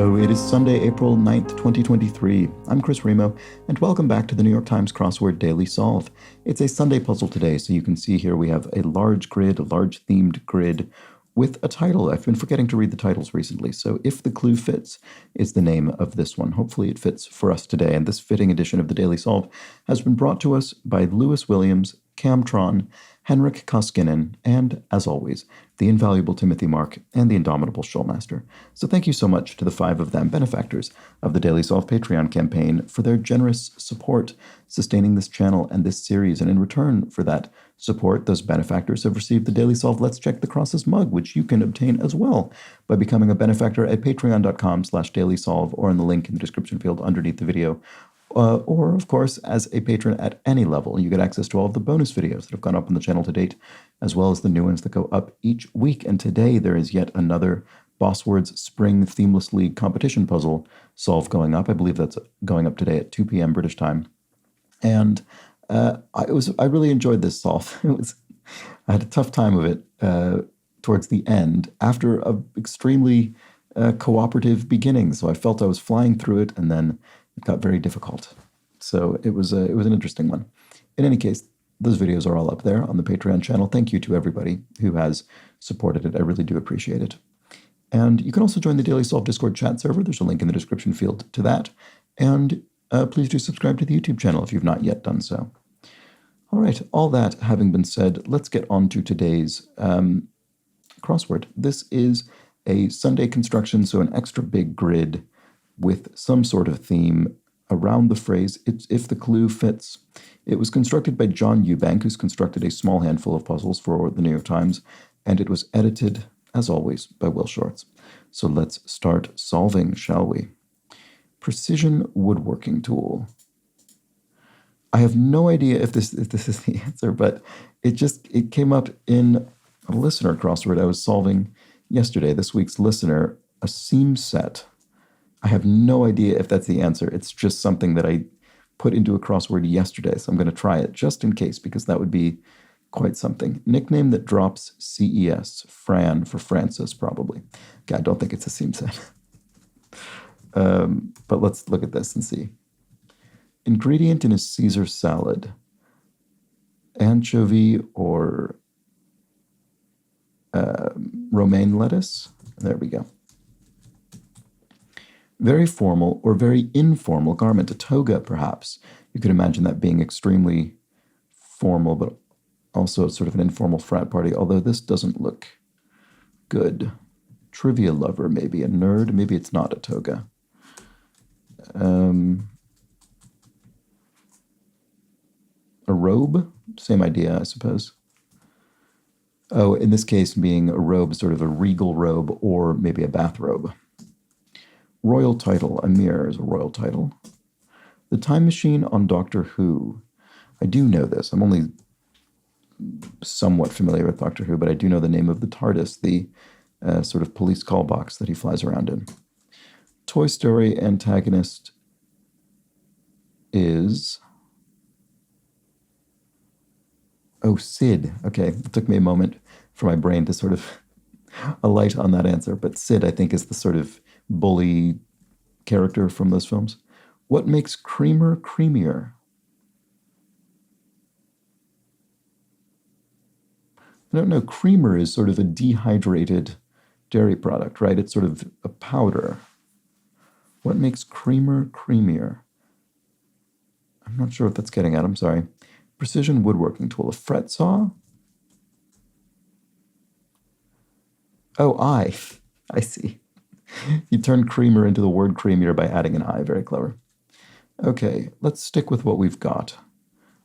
Hello, it is Sunday, April 9th, 2023. I'm Chris Remo, and welcome back to the New York Times Crossword Daily Solve. It's a Sunday puzzle today, so you can see here we have a large grid, a large themed grid, with a title. I've been forgetting to read the titles recently, so If the Clue Fits is the name of this one. Hopefully it fits for us today, and this fitting edition of the Daily Solve has been brought to us by Lewis Williams, Camtron, Henrik Koskinen, and, as always, the invaluable Timothy Mark and the indomitable Schulmaster. So thank you so much to the 5 of them, benefactors of the Daily Solve Patreon campaign, for their generous support sustaining this channel and this series. And in return for that support, those benefactors have received the Daily Solve Let's Check the Crosses mug, which you can obtain as well by becoming a benefactor at patreon.com/dailysolve or in the link in the description field underneath the video. Or, of course, as a patron at any level. You get access to all of the bonus videos that have gone up on the channel to date, as well as the new ones that go up each week. And today there is yet another Bosswords Spring Themeless League competition puzzle solve going up. I believe that's going up today at 2 p.m. British time. And I really enjoyed this solve. I had a tough time of it towards the end after an extremely cooperative beginning. So I felt I was flying through it, and then it got very difficult. So it was an interesting one. In any case, those videos are all up there on the Patreon channel. Thank you to everybody who has supported it. I really do appreciate it. And you can also join the Daily Solve Discord chat server. There's a link in the description field to that. And please do subscribe to the YouTube channel if you've not yet done so. All right, all that having been said, let's get on to today's crossword. This is a Sunday construction, so an extra big grid with some sort of theme around the phrase, if the clue fits. It was constructed by John Eubank, who's constructed a small handful of puzzles for the New York Times, and it was edited, as always, by Will Shortz. So let's start solving, shall we? Precision woodworking tool. I have no idea if this is the answer, but it came up in a listener crossword I was solving yesterday, this week's listener, a seam set. I have no idea if that's the answer. It's just something that I put into a crossword yesterday, so I'm going to try it just in case, because that would be quite something. Nickname that drops CES. Fran for Francis, probably. Okay, I don't think it's a seam set. But let's look at this and see. Ingredient in a Caesar salad. Anchovy or romaine lettuce. There we go. Very formal or very informal garment, a toga perhaps. You could imagine that being extremely formal, but also sort of an informal frat party, although this doesn't look good. Trivia lover, maybe. A nerd, maybe it's not a toga. A robe? Same idea, I suppose. Oh, in this case being a robe, sort of a regal robe or maybe a bathrobe. Royal title. A mirror is a royal title. The Time Machine on Doctor Who. I do know this. I'm only somewhat familiar with Doctor Who, but I do know the name of the TARDIS, the sort of police call box that he flies around in. Toy Story antagonist is... Oh, Sid. Okay, it took me a moment for my brain to sort of alight on that answer, but Sid, I think, is the sort of bully character from those films. What makes creamer creamier? I don't know. Creamer is sort of a dehydrated dairy product, right? It's sort of a powder. What makes creamer creamier? I'm not sure what that's getting at. I'm sorry. Precision woodworking tool. A fret saw? Oh, I see. You turn creamer into the word creamier by adding an I. Very clever. Okay, let's stick with what we've got.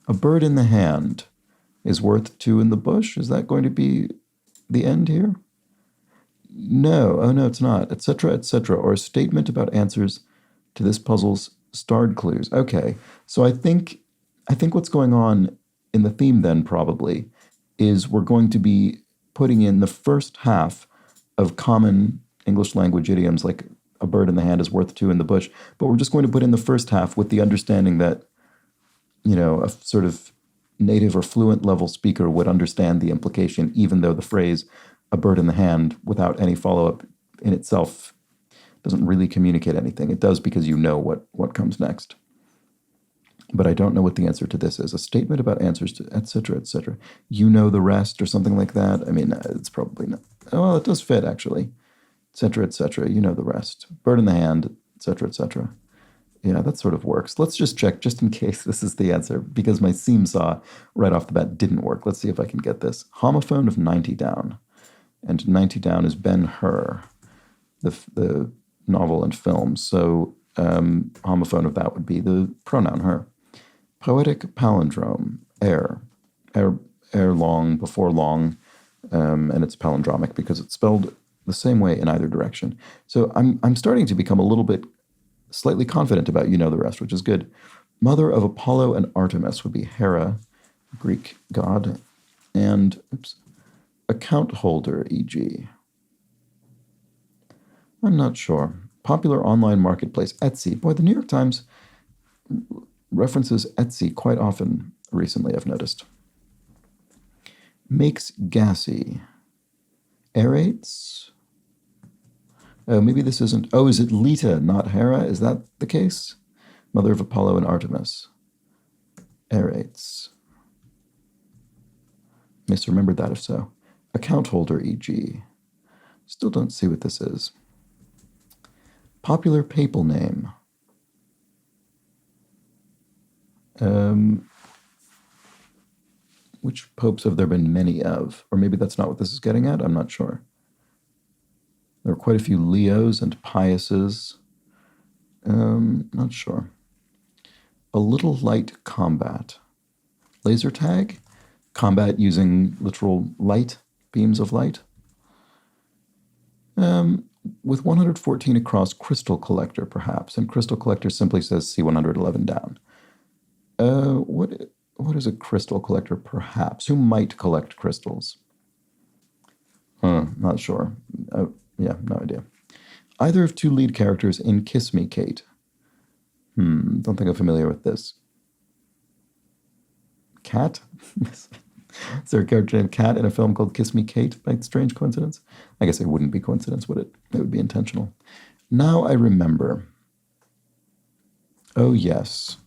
A bird in the hand is worth 2 in the bush. Is that going to be the end here? No. Oh, no, it's not. Etc., etc. Or a statement about answers to this puzzle's starred clues. Okay, so I think what's going on in the theme then probably is we're going to be putting in the first half of common English language idioms like a bird in the hand is worth 2 in the bush, but we're just going to put in the first half with the understanding that, you know, a sort of native or fluent level speaker would understand the implication, even though the phrase a bird in the hand without any follow-up in itself Doesn't really communicate anything. It does because you know what comes next. But I don't know what the answer to this is. A statement about answers to etc., etc. You know the rest or something like that. I mean, it's probably not. Oh, well, it does fit, actually. Etc., etc. You know the rest. Bird in the hand, etc., etc. Yeah, that sort of works. Let's just check, just in case this is the answer, because my seam saw right off the bat didn't work. Let's see if I can get this. Homophone of 90 down. And 90 down is Ben-Hur, the novel and film. So homophone of that would be the pronoun her. Poetic palindrome, ere long, before long, and it's palindromic because it's spelled the same way in either direction. So I'm starting to become a little bit slightly confident about you know the rest, which is good. Mother of Apollo and Artemis would be Hera, Greek god, and account holder, e.g. I'm not sure. Popular online marketplace, Etsy. Boy, the New York Times references Etsy quite often recently, I've noticed. Makes gassy. Aerates. Oh, maybe this isn't. Oh, is it Lita, not Hera? Is that the case? Mother of Apollo and Artemis. Aerates. Misremembered that if so. Account holder, e.g. Still don't see what this is. Popular papal name. Which popes have there been many of? Or maybe that's not what this is getting at. I'm not sure. There are quite a few Leos and Piuses. Not sure. A little light combat. Laser tag? Combat using literal light, beams of light. With 114 across, crystal collector, perhaps. And crystal collector simply says C111 down. What is a crystal collector, perhaps? Who might collect crystals? Not sure. Yeah, no idea. Either of two lead characters in Kiss Me, Kate. Don't think I'm familiar with this. Cat? Is there a character named Cat in a film called Kiss Me, Kate, by strange coincidence? I guess it wouldn't be coincidence, would it? It would be intentional. Now I remember. Oh, yes.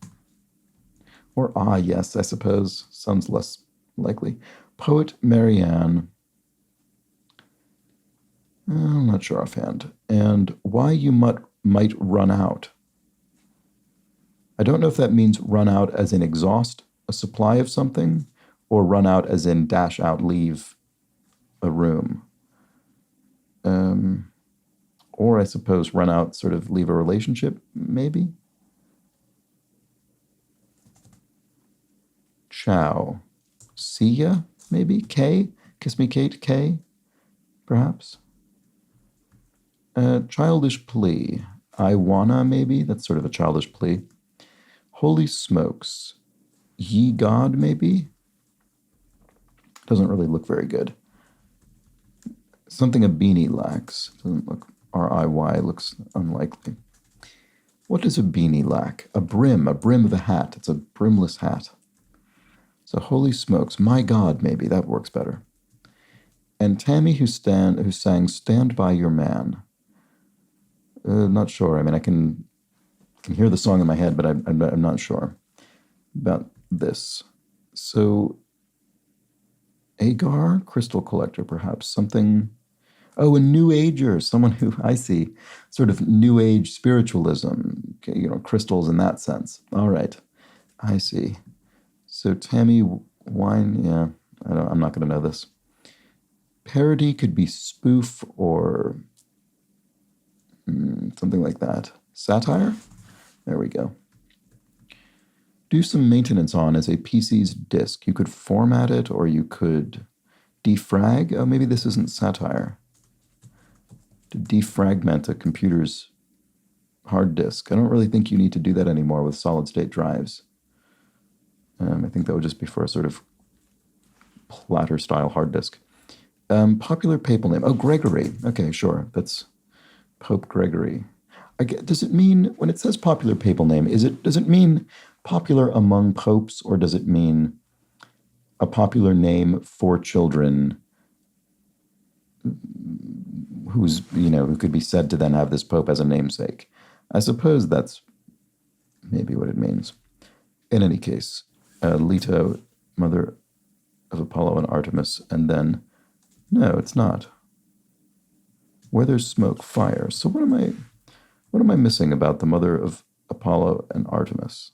Or ah, yes, I suppose. Sounds less likely. Poet Marianne. I'm not sure offhand. And why you might run out. I don't know if that means run out as in exhaust a supply of something, or run out as in dash out, leave a room. Or I suppose run out, sort of leave a relationship, maybe? Ciao. See ya, maybe? K? Kiss Me, Kate, K? Perhaps? Childish plea. I wanna, maybe? That's sort of a childish plea. Holy smokes. Ye God, maybe? Doesn't really look very good. Something a beanie lacks. Doesn't look R-I-Y, looks unlikely. What does a beanie lack? A brim of a hat. It's a brimless hat. So holy smokes, my God, maybe. That works better. And Tammy who sang Stand By Your Man. Not sure. I mean, I can hear the song in my head, but I'm not sure about this. So Agar, crystal collector, perhaps. Something. Oh, a New Ager, someone who, I see, sort of New Age spiritualism, crystals in that sense. All right, I see. So Tammy Wine, yeah, I'm not going to know this. Parody could be spoof or something like that. Satire? There we go. Do some maintenance on as a PC's disk. You could format it, or you could defrag. Oh, maybe this isn't satire. To defragment a computer's hard disk. I don't really think you need to do that anymore with solid-state drives. I think that would just be for a sort of platter-style hard disk. Popular papal name. Oh, Gregory. Okay, sure. That's Pope Gregory. Does it mean, when it says popular papal name, does it mean popular among popes, or does it mean a popular name for children who could be said to then have this pope as a namesake. I suppose that's maybe what it means. In any case, Leto, mother of Apollo and Artemis, and then, no, it's not. Where there's smoke, fire. So what am I missing about the mother of Apollo and Artemis?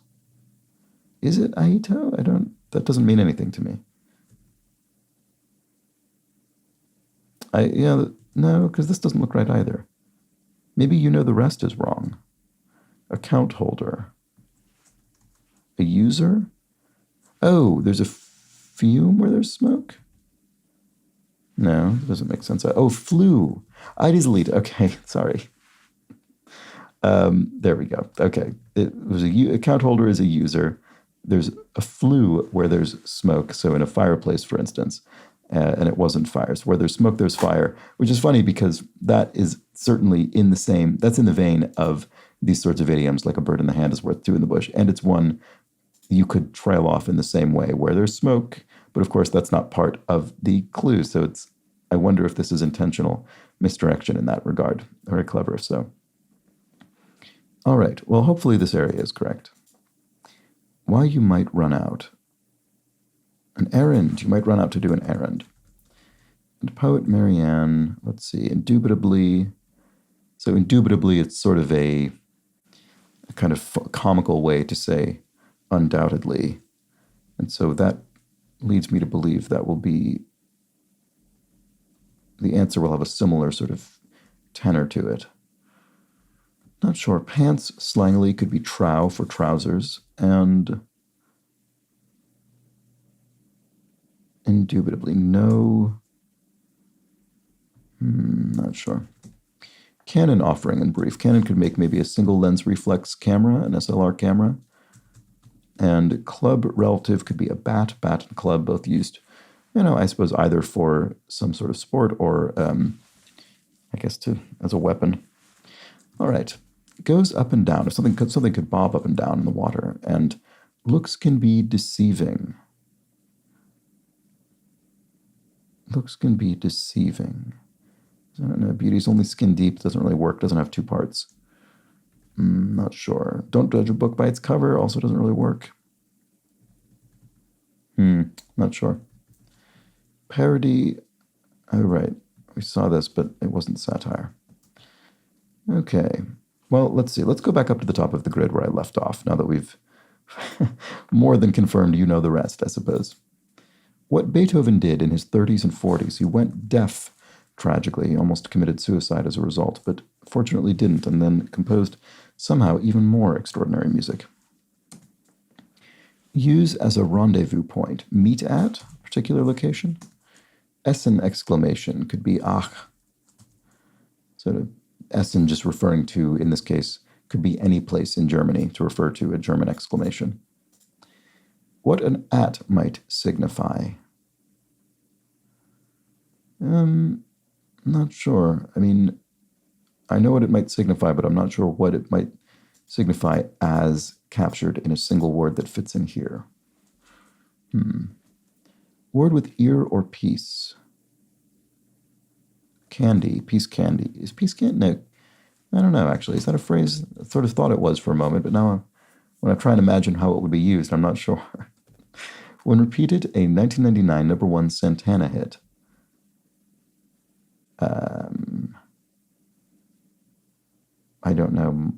Is it Aito? That doesn't mean anything to me. No, because this doesn't look right either. Maybe the rest is wrong. Account holder. A user? Oh, there's a fume where there's smoke? No, that doesn't make sense. Oh, flu. It is elite. Okay, sorry. There we go. Okay. It was account holder is a user. There's a flue where there's smoke. So in a fireplace, for instance, and it wasn't fire. So where there's smoke, there's fire, which is funny because that is certainly that's in the vein of these sorts of idioms, like a bird in the hand is worth two in the bush. And it's one you could trail off in the same way where there's smoke. But of course, that's not part of the clue. So I wonder if this is intentional misdirection in that regard. Very clever if so. All right. Well, hopefully this area is correct. Why you might run out. An errand. You might run out to do an errand. And poet Marianne, let's see, indubitably. So indubitably, it's sort of a kind of comical way to say undoubtedly. And so that leads me to believe that will be, the answer will have a similar sort of tenor to it. Not sure. Pants, slangily, could be trow for trousers, and indubitably no. Not sure. Canon offering in brief. Canon could make maybe a single lens reflex camera, an SLR camera. And club relative could be a bat and club, both used, I suppose either for some sort of sport or, I guess, as a weapon. All right. Goes up and down. If something could bob up and down in the water. And looks can be deceiving. Looks can be deceiving. I don't know. Beauty's only skin deep. Doesn't really work. Doesn't have two parts. Not sure. Don't judge a book by its cover. Also doesn't really work. Not sure. Parody. Oh, right. We saw this, but it wasn't satire. Okay. Well, let's see. Let's go back up to the top of the grid where I left off, now that we've more than confirmed the rest, I suppose. What Beethoven did in his 30s and 40s, he went deaf, tragically. He almost committed suicide as a result, but fortunately didn't, and then composed somehow even more extraordinary music. Use as a rendezvous point. Meet at, particular location. Essen exclamation could be ach. Sort of Essen just referring to, in this case, could be any place in Germany to refer to a German exclamation. What an at might signify. Not sure. I mean, I know what it might signify, but I'm not sure what it might signify as captured in a single word that fits in here. Word with ear or piece. Candy, piece candy. Is piece candy? No, I don't know, actually. Is that a phrase? I sort of thought it was for a moment, but now when I try and imagine how it would be used, I'm not sure. When repeated, a 1999 #1 Santana hit. I don't know.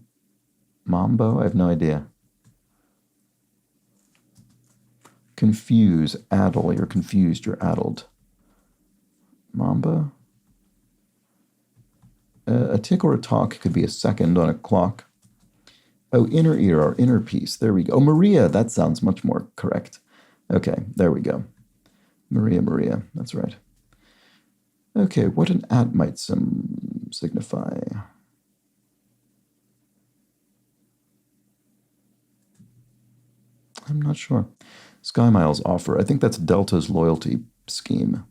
Mambo? I have no idea. Confuse, addle. You're confused, you're addled. Mamba? A tick or a talk could be a second on a clock. Oh, inner ear or inner piece. There we go. Oh, Maria. That sounds much more correct. Okay, there we go. Maria. That's right. Okay, what an at might signify. I'm not sure. Sky Miles offer. I think that's Delta's loyalty scheme.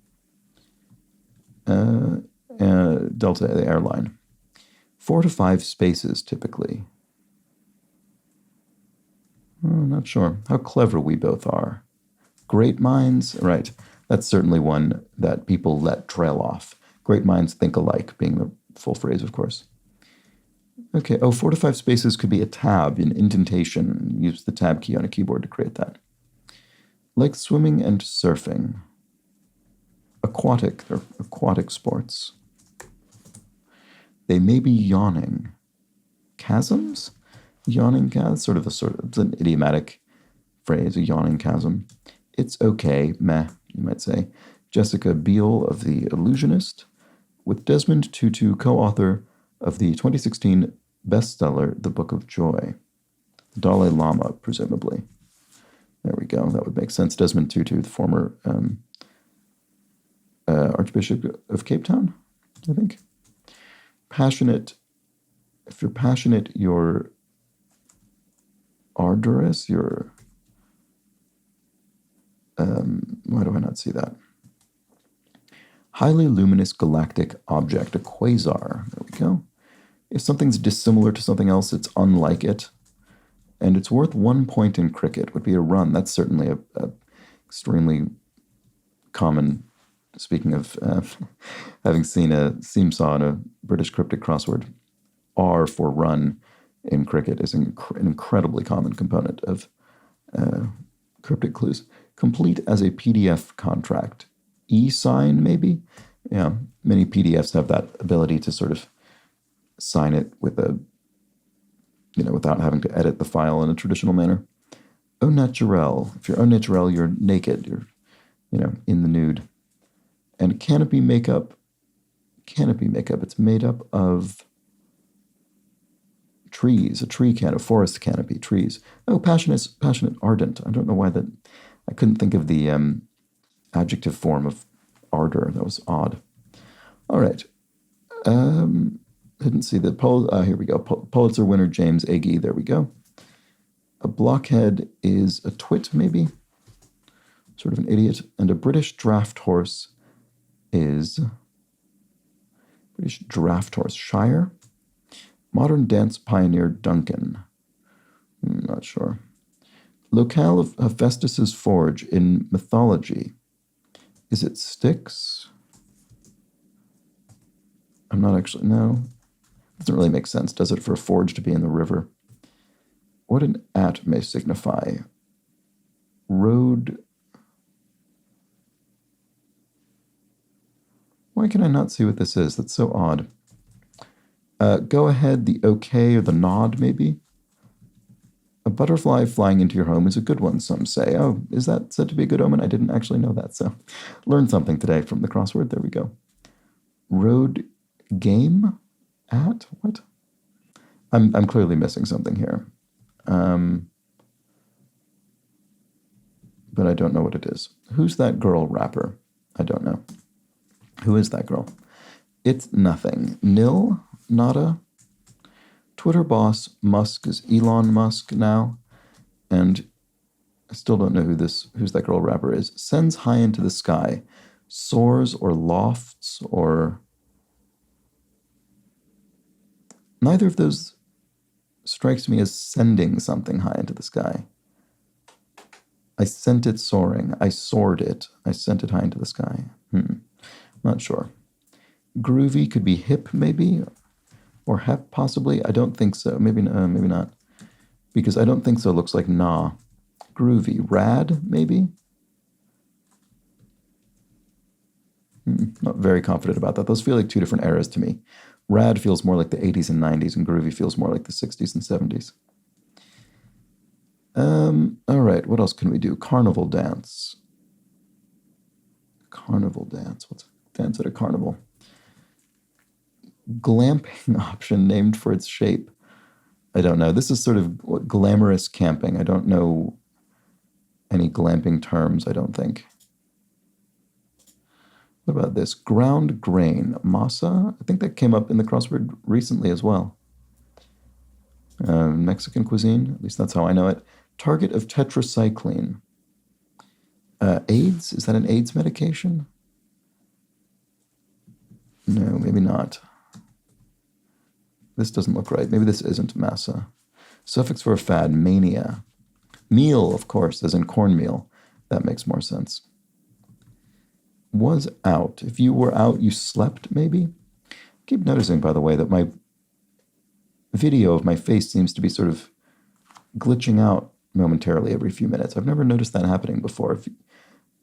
Delta, the airline. 4 to 5 spaces, typically. I'm not sure. How clever we both are. Great minds, right. That's certainly one that people let trail off. Great minds think alike being full phrase, of course. Okay, 4 to 5 spaces could be a tab, an indentation. Use the tab key on a keyboard to create that. Like swimming and surfing. Aquatic, they're aquatic sports. They may be yawning. Chasms? Yawning chasm, it's an idiomatic phrase, a yawning chasm. It's okay, meh, you might say. Jessica Biel of The Illusionist, with Desmond Tutu, co-author of the 2016 bestseller, The Book of Joy. Dalai Lama, presumably. There we go, that would make sense. Desmond Tutu, the former Archbishop of Cape Town, I think. Passionate. If you're passionate, you're arduous, you're... why do I not see that? Highly luminous galactic object, a quasar. There we go. If something's dissimilar to something else, it's unlike it. And it's worth 1 point in cricket, would be a run. That's certainly a extremely common, speaking of having seen a seesaw in a British cryptic crossword, R for run in cricket is an incredibly common component of cryptic clues. Complete as a PDF contract. E-sign, maybe? Yeah, many PDFs have that ability to sort of sign it with a, without having to edit the file in a traditional manner. Au naturel. If you're au naturel, you're naked. You're, in the nude. And canopy makeup. It's made up of trees, a tree canopy, forest canopy, trees. Oh, passionate, ardent. I don't know why that. I couldn't think of the adjective form of ardor. That was odd. All right. Didn't see the here we go. Pulitzer winner James Agee. There we go. A blockhead is a twit, maybe. Sort of an idiot. And a British draft horse is British draft horse. Shire. Modern dance pioneer Duncan. Not sure. Locale of Hephaestus's forge in mythology. Is it Styx? I'm not actually, no. Doesn't really make sense, does it, for a forge to be in the river? What an at may signify. Road. Why can I not see what this is? That's so odd. Go ahead, the okay or the nod, maybe? A butterfly flying into your home is a good one, some say. Oh, is that said to be a good omen? I didn't actually know that, so learned something today from the crossword. There we go. Road game? At? What? I'm clearly missing something here. But I don't know what it is. Who's that girl rapper? I don't know. Who is that girl? It's nothing. Nil? Nada? Twitter boss Musk is Elon Musk now, and I still don't know who's that girl rapper is. Sends high into the sky. Soars or lofts or... Neither of those strikes me as sending something high into the sky. I sent it soaring. I soared it. I sent it high into the sky. Not sure. Groovy could be hip, maybe? Or hep, possibly? I don't think so. Maybe not. Because I don't think so looks like nah. Groovy. Rad, maybe? Not very confident about that. Those feel like two different eras to me. Rad feels more like the 80s and 90s, and groovy feels more like the 60s and 70s. All right, what else can we do? Carnival dance. Carnival dance. What's a dance at a carnival? Glamping option named for its shape. I don't know. This is sort of glamorous camping. I don't know any glamping terms, I don't think. What about this? Ground grain. Masa? I think that came up in the crossword recently as well. Mexican cuisine. At least that's how I know it. Target of tetracycline. AIDS? Is that an AIDS medication? No, maybe not. This doesn't look right. Maybe this isn't massa. Suffix for a fad, mania. Meal, of course, as in cornmeal. That makes more sense. Was out. If you were out, you slept, maybe? Keep noticing, by the way, that my video of my face seems to be sort of glitching out momentarily every few minutes. I've never noticed that happening before.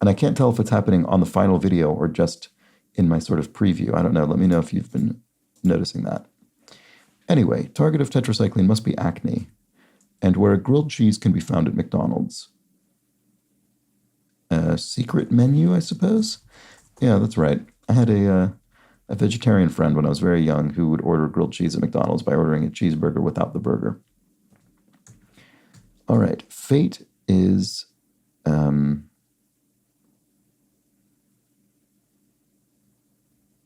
And I can't tell if it's happening on the final video or just in my sort of preview. I don't know. Let me know if you've been noticing that. Anyway, target of tetracycline must be acne, and where a grilled cheese can be found at McDonald's. A secret menu, I suppose? Yeah, that's right. I had a vegetarian friend when I was very young who would order grilled cheese at McDonald's by ordering a cheeseburger without the burger. All right, fate is...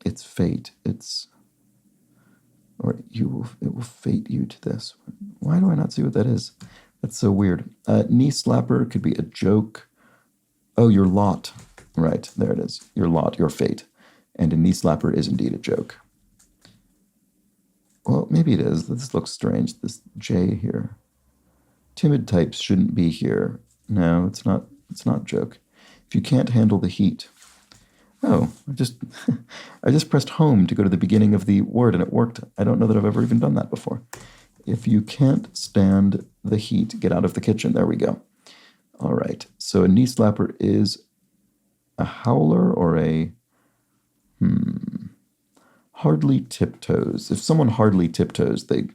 it's fate. It's... or it will fate you to this. Why do I not see what that is? That's so weird. Knee slapper could be a joke. Oh, your lot. Right, there it is. Your lot, your fate. And a knee slapper is indeed a joke. Well, maybe it is. This looks strange, this J here. Timid types shouldn't be here. No, it's not joke. If you can't handle the heat. Oh, I just pressed home to go to the beginning of the word and it worked. I don't know that I've ever even done that before. If you can't stand the heat, get out of the kitchen. There we go. All right. So a knee slapper is a howler or a hardly tiptoes. If someone hardly tiptoes, they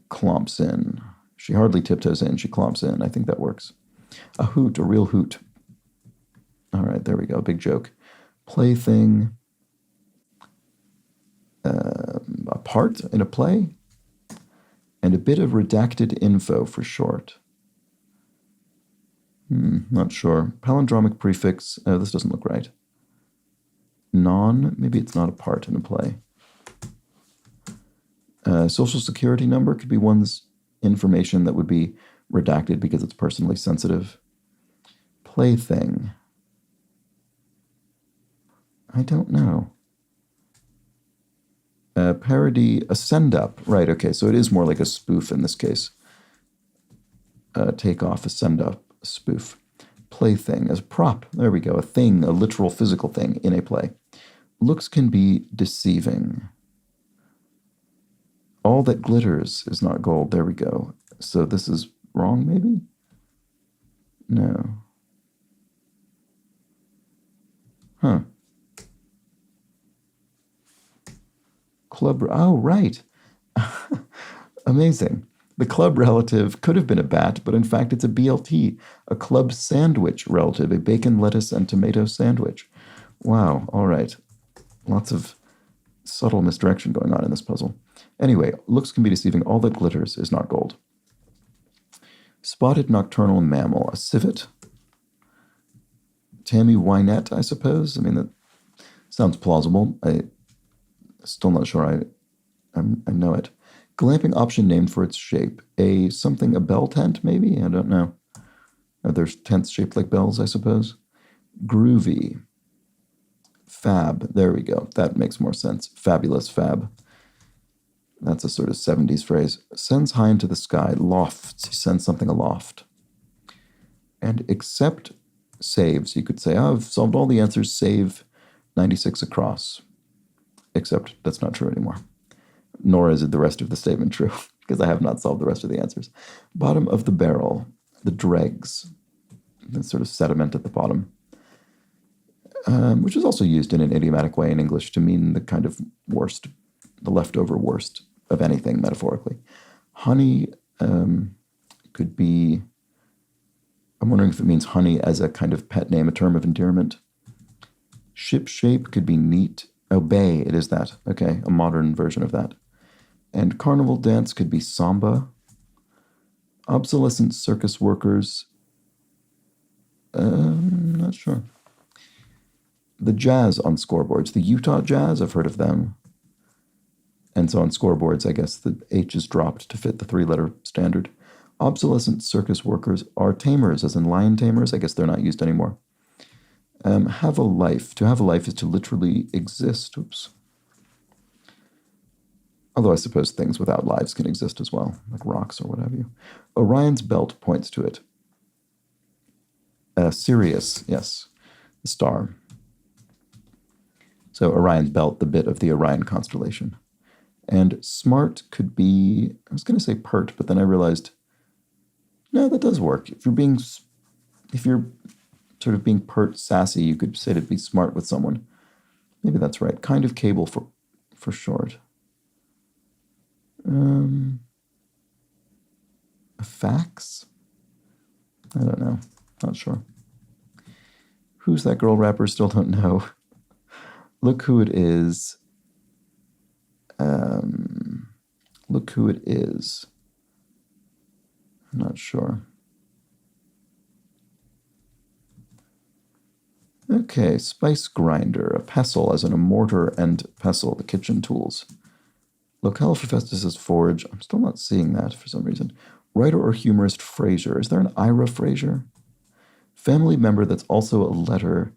clomps in. She hardly tiptoes in, she clomps in. I think that works. A hoot, a real hoot. All right, there we go. Big joke. Plaything. A part in a play. And a bit of redacted info for short. Not sure. Palindromic prefix. Oh, this doesn't look right. Non. Maybe it's not a part in a play. Social security number could be one's information that would be redacted because it's personally sensitive. Plaything. I don't know. Parody, a send-up. Right, okay, so it is more like a spoof in this case. Take off, a send-up, spoof. Plaything, as a prop. There we go, a thing, a literal physical thing in a play. Looks can be deceiving. All that glitters is not gold. There we go. So this is wrong, maybe? No. Huh. Club, oh, right. Amazing. The club relative could have been a bat, but in fact it's a BLT, a club sandwich relative, a bacon, lettuce, and tomato sandwich. Wow, all right. Lots of subtle misdirection going on in this puzzle. Anyway, looks can be deceiving. All that glitters is not gold. Spotted nocturnal mammal, a civet. Tammy Wynette, I suppose. I mean, that sounds plausible. Still not sure I know it. Glamping option named for its shape. A bell tent, maybe? I don't know. Are there tents shaped like bells, I suppose? Groovy. Fab. There we go. That makes more sense. Fabulous fab. That's a sort of 70s phrase. Sends high into the sky. Lofts. He sends something aloft. And except saves. You could say, oh, I've solved all the answers. Save 96 across. Except that's not true anymore. Nor is it the rest of the statement true, because I have not solved the rest of the answers. Bottom of the barrel, the dregs, the sort of sediment at the bottom, which is also used in an idiomatic way in English to mean the kind of worst, the leftover worst of anything, metaphorically. Honey could be, I'm wondering if it means honey as a kind of pet name, a term of endearment. Ship shape could be neat. Obey, it is that. Okay, a modern version of that. And carnival dance could be samba. Obsolescent circus workers. Not sure. The Jazz on scoreboards. The Utah Jazz, I've heard of them. And so on scoreboards, I guess the H is dropped to fit the three-letter standard. Obsolescent circus workers are tamers, as in lion tamers. I guess they're not used anymore. Have a life. To have a life is to literally exist. Oops. Although I suppose things without lives can exist as well, like rocks or what have you. Orion's belt points to it. Sirius, yes, the star. So Orion's belt, the bit of the Orion constellation. And smart could be, I was going to say pert, but then I realized, no, that does work. If you're sort of being pert, sassy, you could say to be smart with someone. Maybe that's right. Kind of cable for short. A fax? I don't know. Not sure. Who's that girl rapper? Still don't know. Look who it is. Look who it is. I'm not sure. Okay, spice grinder, a pestle, as in a mortar and pestle, the kitchen tools. Locale for Festus is forge. I'm still not seeing that for some reason. Writer or humorist Fraser. Is there an Ira Fraser? Family member that's also a letter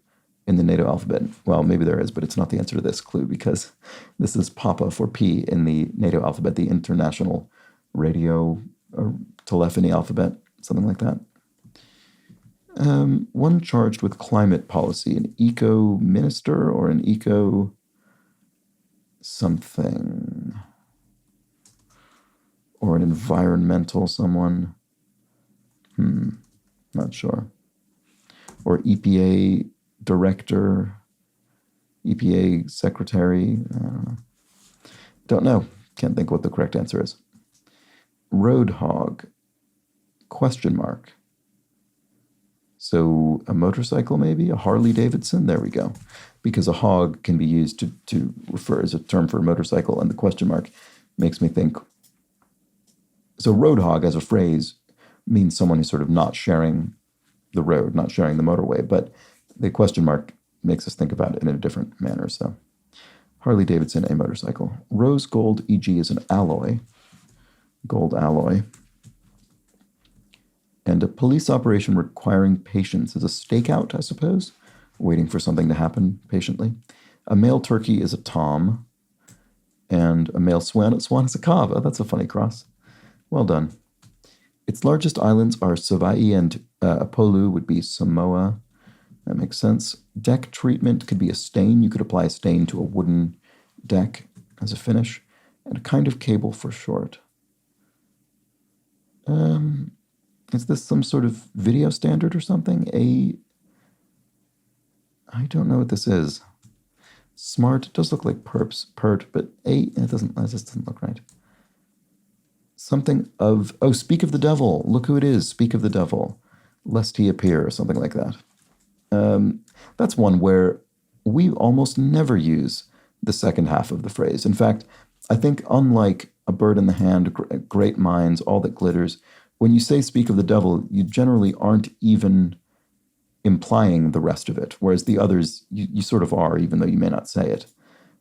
in the NATO alphabet. Well, maybe there is, but it's not the answer to this clue because this is Papa for P in the NATO alphabet, the International Radio or Telephony alphabet, something like that. One charged with climate policy, an eco minister or an eco something, or an environmental someone. Not sure. Or EPA director, EPA secretary. I don't know. Don't know. Can't think what the correct answer is. Road hog, question mark. So a motorcycle, maybe? A Harley Davidson? There we go. Because a hog can be used to refer as a term for a motorcycle, and the question mark makes me think. So road hog as a phrase means someone who's sort of not sharing the road, not sharing the motorway, but the question mark makes us think about it in a different manner. So Harley Davidson, a motorcycle. Rose gold, e.g. is an alloy, gold alloy. And a police operation requiring patience is a stakeout, I suppose, waiting for something to happen patiently. A male turkey is a tom, and a male swan is a cob. Oh, that's a funny cross. Well done. Its largest islands are Savaii and Apolu would be Samoa. That makes sense. Deck treatment could be a stain. You could apply a stain to a wooden deck as a finish. And a kind of cable for short. Is this some sort of video standard or something? I don't know what this is. Smart, it does look like pert, but it just doesn't look right. Something of, speak of the devil. Look who it is, speak of the devil, lest he appear, or something like that. That's one where we almost never use the second half of the phrase. In fact, I think unlike a bird in the hand, great minds, all that glitters, when you say speak of the devil, you generally aren't even implying the rest of it, whereas the others, you sort of are, even though you may not say it.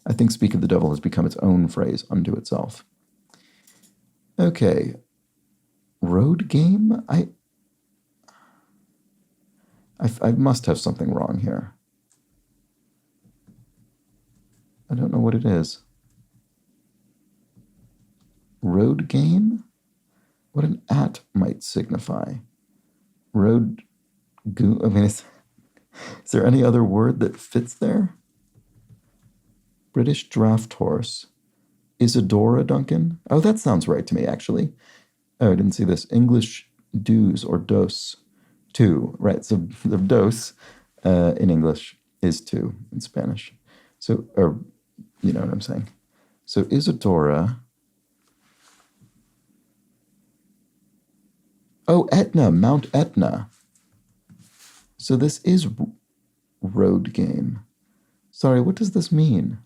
I think speak of the devil has become its own phrase unto itself. Okay. Road game? I must have something wrong here. I don't know what it is. Road game? What an at might signify. Road goo. I mean, is there any other word that fits there? British draft horse. Isadora Duncan? Oh, that sounds right to me, actually. Oh, I didn't see this. English dos or dos. Two, right? So the dos in English is two in Spanish. So, or you know what I'm saying. So Isadora. Oh, Etna, Mount Etna. So this is road game. Sorry, what does this mean?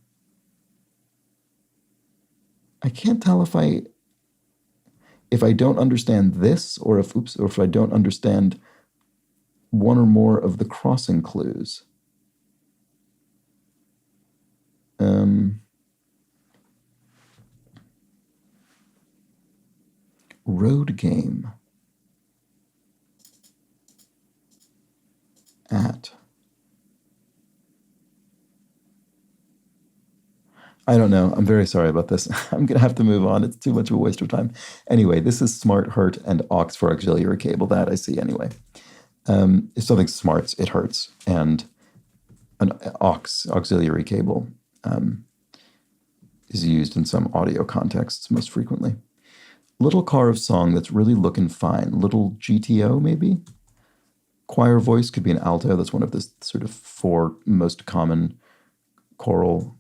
I can't tell if I don't understand this or if I don't understand one or more of the crossing clues. Road game. At. I don't know. I'm very sorry about this. I'm going to have to move on. It's too much of a waste of time. Anyway, this is smart, hurt, and aux for auxiliary cable. That I see anyway. If something smarts, it hurts. And an auxiliary cable is used in some audio contexts most frequently. Little car of song that's really looking fine. Little GTO, maybe? Choir voice could be an alto. That's one of the sort of 4 most common choral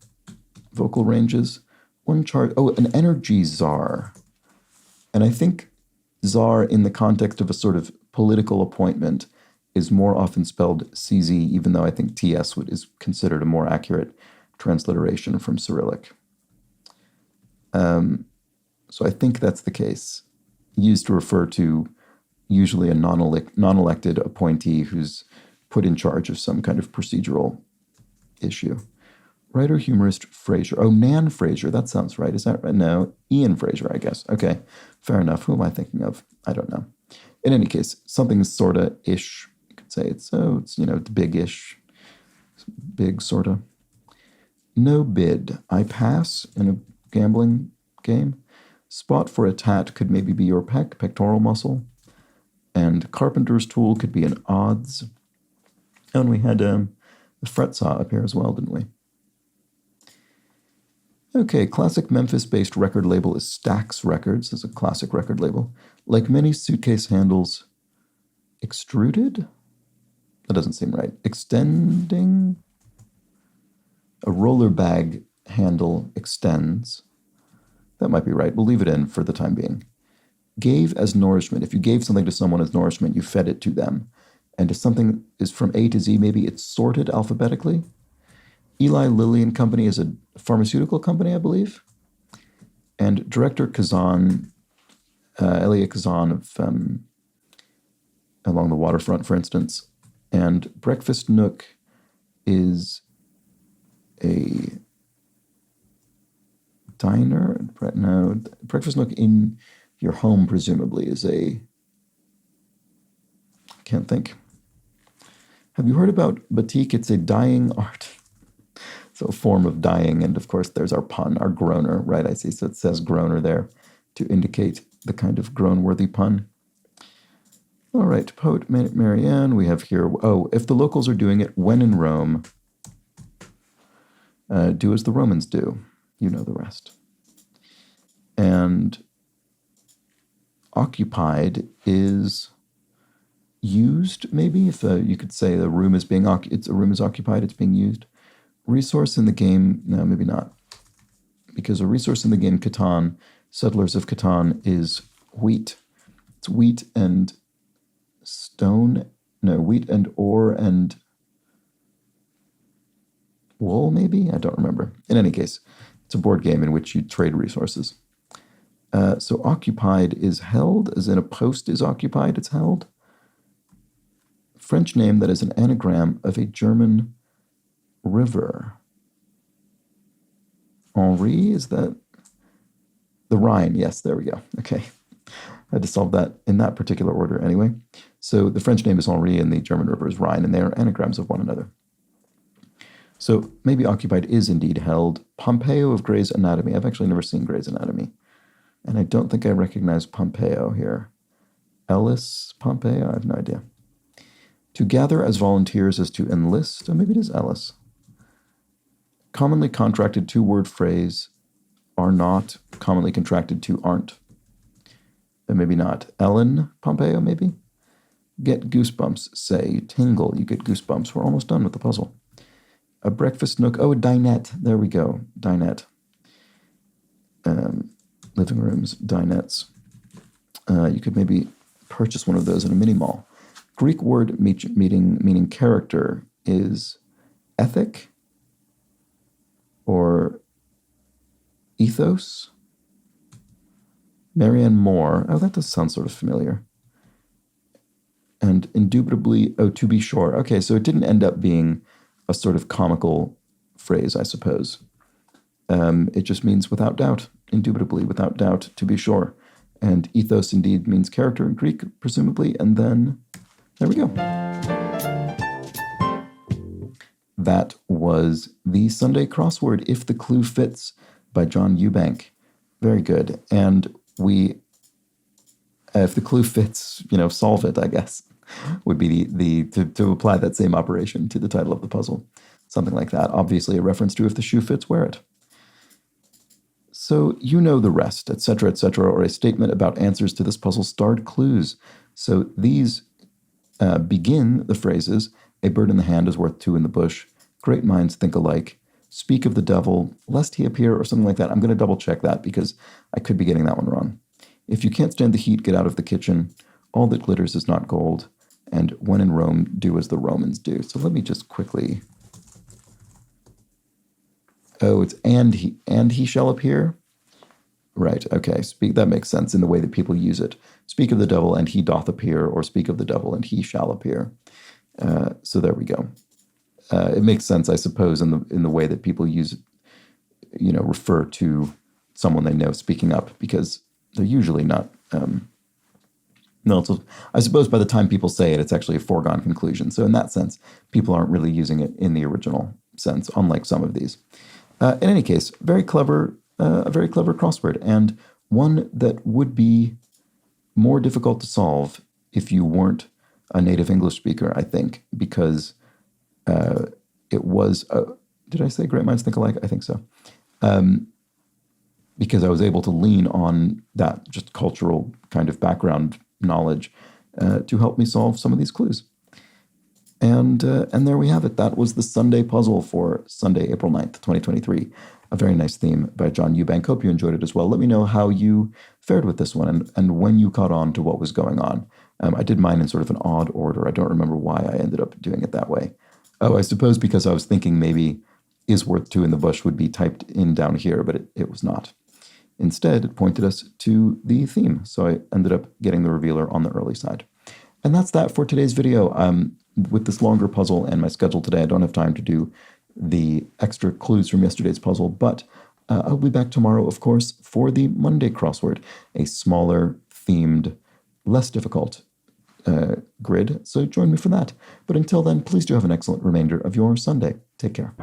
vocal ranges. One chart, an energy czar. And I think czar in the context of a sort of political appointment is more often spelled CZ, even though I think TS is considered a more accurate transliteration from Cyrillic. So I think that's the case. Used to refer to usually a non-elected appointee who's put in charge of some kind of procedural issue. Writer, humorist, Fraser. Oh, Nan Fraser. That sounds right. Is that right? No, Ian Fraser, I guess. Okay, fair enough. Who am I thinking of? I don't know. In any case, something sorta-ish. You could say it's big-ish. Big, sorta. No bid. I pass in a gambling game. Spot for a tat could maybe be your pectoral muscle. And carpenter's tool could be an odds. And we had a fret saw up here as well, didn't we? Okay, classic Memphis-based record label is Stax Records. It's a classic record label. Like many suitcase handles, extruded? That doesn't seem right. Extending? A roller bag handle extends. That might be right. We'll leave it in for the time being. Gave as nourishment. If you gave something to someone as nourishment, you fed it to them. And if something is from A to Z, maybe it's sorted alphabetically. Eli Lilly and Company is a pharmaceutical company, I believe. And director Kazan, Elia Kazan of Along the Waterfront, for instance. And Breakfast Nook is a diner? No, Breakfast Nook in your home, presumably, is a... Can't think. Have you heard about batik? It's a dyeing art. So a form of dyeing, and of course there's our pun, our groaner, right? I see, so it says groaner there to indicate the kind of groan-worthy pun. All right, poet Marianne, we have here, if the locals are doing it, when in Rome, do as the Romans do. You know the rest. And occupied is used, maybe, if you could say the room is a room is occupied, it's being used. Resource in the game, no, maybe not. Because a resource in the game Catan, Settlers of Catan, is wheat. It's wheat and wheat and ore and wool, maybe? I don't remember. In any case, it's a board game in which you trade resources. So occupied is held, as in a post is occupied, it's held. French name that is an anagram of a German river. Henri, is that? The Rhine, yes, there we go. Okay. I had to solve that in that particular order anyway. So the French name is Henri and the German river is Rhine, and they are anagrams of one another. So maybe occupied is indeed held. Pompeo of Grey's Anatomy. I've actually never seen Grey's Anatomy. And I don't think I recognize Pompeo here. Ellis Pompeo? I have no idea. To gather as volunteers is to enlist. Oh, maybe it is Ellis. Commonly contracted 2-word phrase. Are not. Commonly contracted to aren't. Maybe not. Ellen Pompeo, maybe? Get goosebumps. Say, tingle. You get goosebumps. We're almost done with the puzzle. A breakfast nook. Oh, a dinette. There we go. Dinette. Living rooms, dinettes. You could maybe purchase one of those in a mini mall. Greek word meaning character is ethic or ethos. Marianne Moore. Oh, that does sound sort of familiar. And indubitably, to be sure. Okay, so it didn't end up being a sort of comical phrase, I suppose. It just means without doubt, indubitably, without doubt, to be sure. And ethos indeed means character in Greek, presumably, and then there we go. That was the Sunday crossword, If the Clue Fits, by John Eubank. Very good. And we, if the clue fits, solve it, I guess, would be to apply that same operation to the title of the puzzle. something like that. Obviously a reference to if the shoe fits, wear it. So you know the rest, etc., etc., or a statement about answers to this puzzle starred clues. So these begin the phrases, a bird in the hand is worth two in the bush, great minds think alike, speak of the devil, lest he appear, or something like that. I'm going to double check that because I could be getting that one wrong. If you can't stand the heat, get out of the kitchen. All that glitters is not gold. And when in Rome, do as the Romans do. So let me just quickly... Oh, it's and he shall appear? Right, okay. That makes sense in the way that people use it. Speak of the devil and he doth appear, or speak of the devil and he shall appear. So there we go. It makes sense, I suppose, in the way that people use, refer to someone they know speaking up, because they're usually not. No, I suppose by the time people say it, it's actually a foregone conclusion. So in that sense, people aren't really using it in the original sense, unlike some of these. In any case, a very clever crossword, and one that would be more difficult to solve if you weren't a native English speaker, I think, because it was, did I say great minds think alike? I think so. Because I was able to lean on that just cultural kind of background knowledge to help me solve some of these clues. And there we have it. That was the Sunday puzzle for Sunday, April 9th, 2023. A very nice theme by John Eubank. Hope you enjoyed it as well. Let me know how you fared with this one and when you caught on to what was going on. I did mine in sort of an odd order. I don't remember why I ended up doing it that way. Oh, I suppose because I was thinking maybe is worth two in the bush would be typed in down here, but it was not. Instead, it pointed us to the theme. So I ended up getting the revealer on the early side. And that's that for today's video. With this longer puzzle and my schedule today, I don't have time to do the extra clues from yesterday's puzzle, but I'll be back tomorrow, of course, for the Monday crossword, a smaller, themed, less difficult grid. So join me for that. But until then, please do have an excellent remainder of your Sunday. Take care.